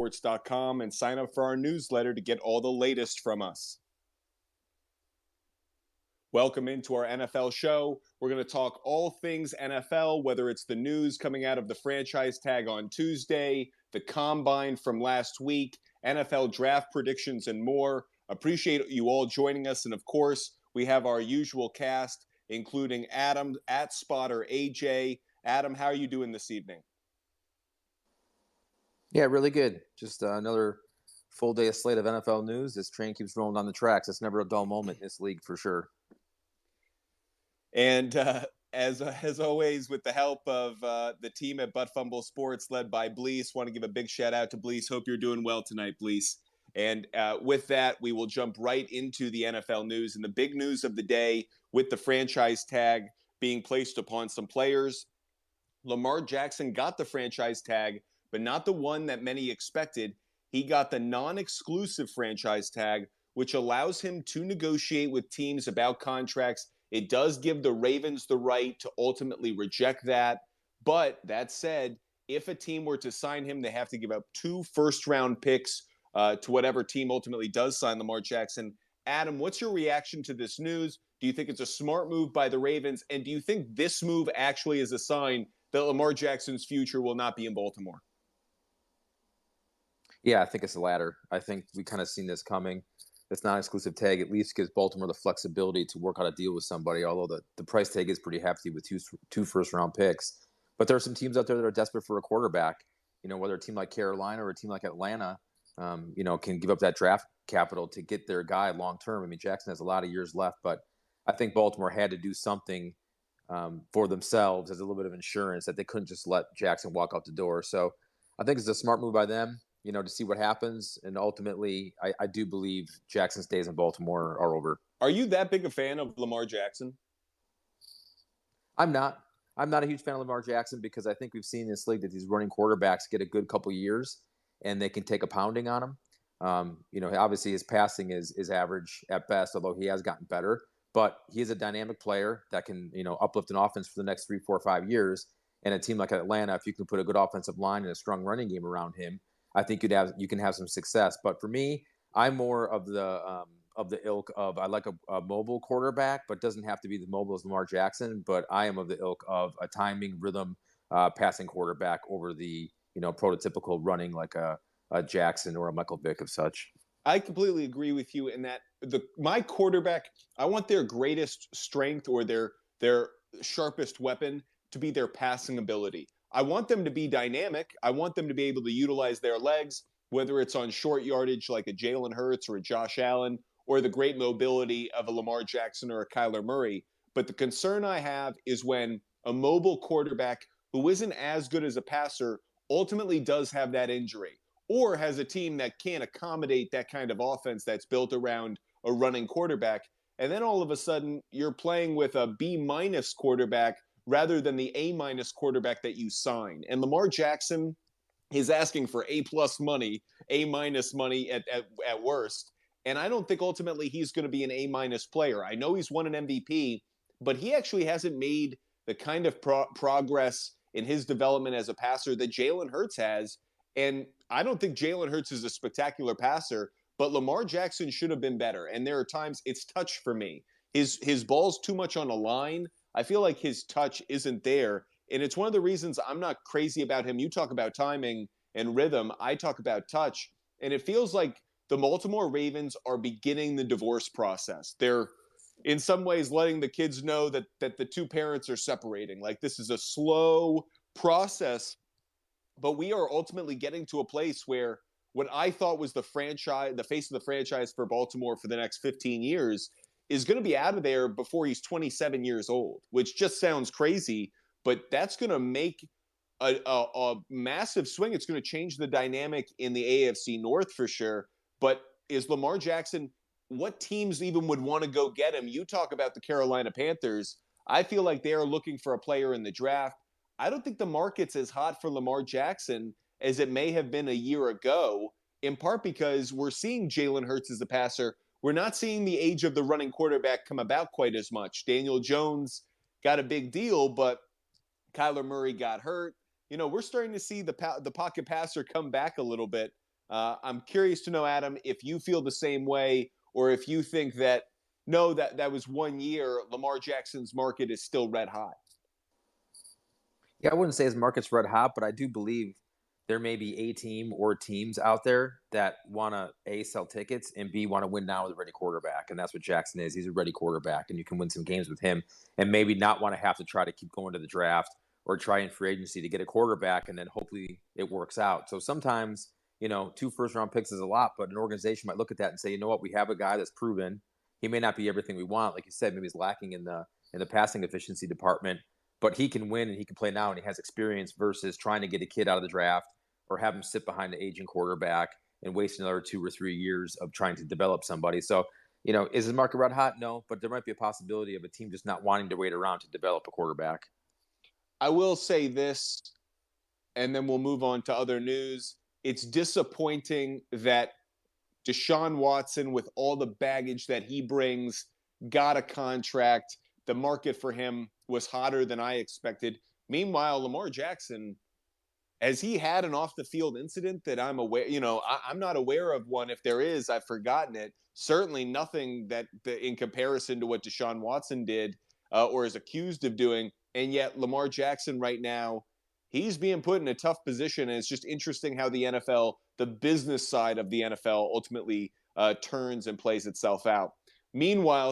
sports.com and sign up for our newsletter to get all the latest from us. Welcome into our NFL show. We're going to talk all things NFL, whether it's the news coming out of the franchise tag on Tuesday, the combine from last week, NFL draft predictions, and more. Appreciate you all joining us. And of course, we have our usual cast, including Adam at Spotter AJ. Adam, how are you doing this evening? Yeah, really good. Just another full day of slate of NFL news. This train keeps rolling down the tracks. It's never a dull moment in this league for sure. And as always, with the help of the team at Fumble Sports, led by Blees, want to give a big shout out to Blees. Hope you're doing well tonight, Blees. And with that, we will jump right into the NFL news. And the big news of the day, with the franchise tag being placed upon some players, Lamar Jackson got the franchise tag, but not the one that many expected. He got the non-exclusive franchise tag, which allows him to negotiate with teams about contracts. It does give the Ravens the right to ultimately reject that. But that said, if a team were to sign him, they have to give up 2 first-round picks to whatever team ultimately does sign Lamar Jackson. Adam, what's your reaction to this news? Do you think it's a smart move by the Ravens? And do you think this move actually is a sign that Lamar Jackson's future will not be in Baltimore? Yeah, I think it's the latter. I think we kind of seen this coming. This non-exclusive tag at least gives Baltimore the flexibility to work out a deal with somebody, although the price tag is pretty hefty with two first-round picks. But there are some teams out there that are desperate for a quarterback. Whether a team like Carolina or a team like Atlanta, can give up that draft capital to get their guy long-term. I mean, Jackson has a lot of years left, but I think Baltimore had to do something for themselves as a little bit of insurance that they couldn't just let Jackson walk out the door. So I think it's a smart move by them, to see what happens. And ultimately, I do believe Jackson's days in Baltimore are over. Are you that big a fan of Lamar Jackson? I'm not. I'm not a huge fan of Lamar Jackson because I think we've seen in this league that these running quarterbacks get a good couple years and they can take a pounding on him. Obviously his passing is average at best, although he has gotten better. But he is a dynamic player that can, uplift an offense for the next 3, 4, 5 years. And a team like Atlanta, if you can put a good offensive line and a strong running game around him, I think you can have some success. But for me, I'm more of the ilk of I like a mobile quarterback, but doesn't have to be as mobile as Lamar Jackson. But I am of the ilk of a timing, rhythm, passing quarterback over the prototypical running like a Jackson or a Michael Vick of such. I completely agree with you in that my quarterback, I want their greatest strength or their sharpest weapon to be their passing ability. I want them to be dynamic. I want them to be able to utilize their legs, whether it's on short yardage like a Jalen Hurts or a Josh Allen, or the great mobility of a Lamar Jackson or a Kyler Murray. But the concern I have is when a mobile quarterback who isn't as good as a passer ultimately does have that injury, or has a team that can't accommodate that kind of offense that's built around a running quarterback. And then all of a sudden, you're playing with a B- quarterback rather than the A- quarterback that you sign. And Lamar Jackson is asking for A+ money, A- money at worst. And I don't think ultimately he's going to be an A- player. I know he's won an MVP, but he actually hasn't made the kind of progress in his development as a passer that Jalen Hurts has. And I don't think Jalen Hurts is a spectacular passer, but Lamar Jackson should have been better. And there are times it's touch for me. His ball's too much on a line. I feel like his touch isn't there. And it's one of the reasons I'm not crazy about him. You talk about timing and rhythm. I talk about touch. And it feels like the Baltimore Ravens are beginning the divorce process. They're in some ways letting the kids know that the two parents are separating. Like, this is a slow process, but we are ultimately getting to a place where what I thought was the face of the franchise for Baltimore for the next 15 years is going to be out of there before he's 27 years old, which just sounds crazy, but that's going to make a massive swing. It's going to change the dynamic in the AFC North for sure. But is Lamar Jackson, what teams even would want to go get him? You talk about the Carolina Panthers. I feel like they're looking for a player in the draft. I don't think the market's as hot for Lamar Jackson as it may have been a year ago, in part because we're seeing Jalen Hurts as a passer. We're not seeing the age of the running quarterback come about quite as much. Daniel Jones got a big deal, but Kyler Murray got hurt. We're starting to see the pocket passer come back a little bit. I'm curious to know, Adam, if you feel the same way, or if you think that no, that was 1 year. Lamar Jackson's market is still red hot. Yeah, I wouldn't say his market's red hot, but I do believe there may be a team or teams out there that want to A, sell tickets, and B, want to win now with a ready quarterback. And that's what Jackson is. He's a ready quarterback, and you can win some games with him and maybe not want to have to try to keep going to the draft or try in free agency to get a quarterback, and then hopefully it works out. So sometimes, 2 first-round picks is a lot, but an organization might look at that and say, you know what, we have a guy that's proven. He may not be everything we want. Like you said, maybe he's lacking in the passing efficiency department, but he can win and he can play now and he has experience versus trying to get a kid out of the draft or have him sit behind the aging quarterback and waste another 2 or 3 years of trying to develop somebody. So, is the market red hot? No, but there might be a possibility of a team just not wanting to wait around to develop a quarterback. I will say this, and then we'll move on to other news. It's disappointing that Deshaun Watson, with all the baggage that he brings, got a contract. The market for him was hotter than I expected. Meanwhile, Lamar Jackson, has he had an off the field incident that I'm aware? I'm not aware of one. If there is, I've forgotten it. Certainly nothing in comparison to what Deshaun Watson did or is accused of doing. And yet, Lamar Jackson right now, he's being put in a tough position. And it's just interesting how the NFL, the business side of the NFL, ultimately turns and plays itself out. Meanwhile,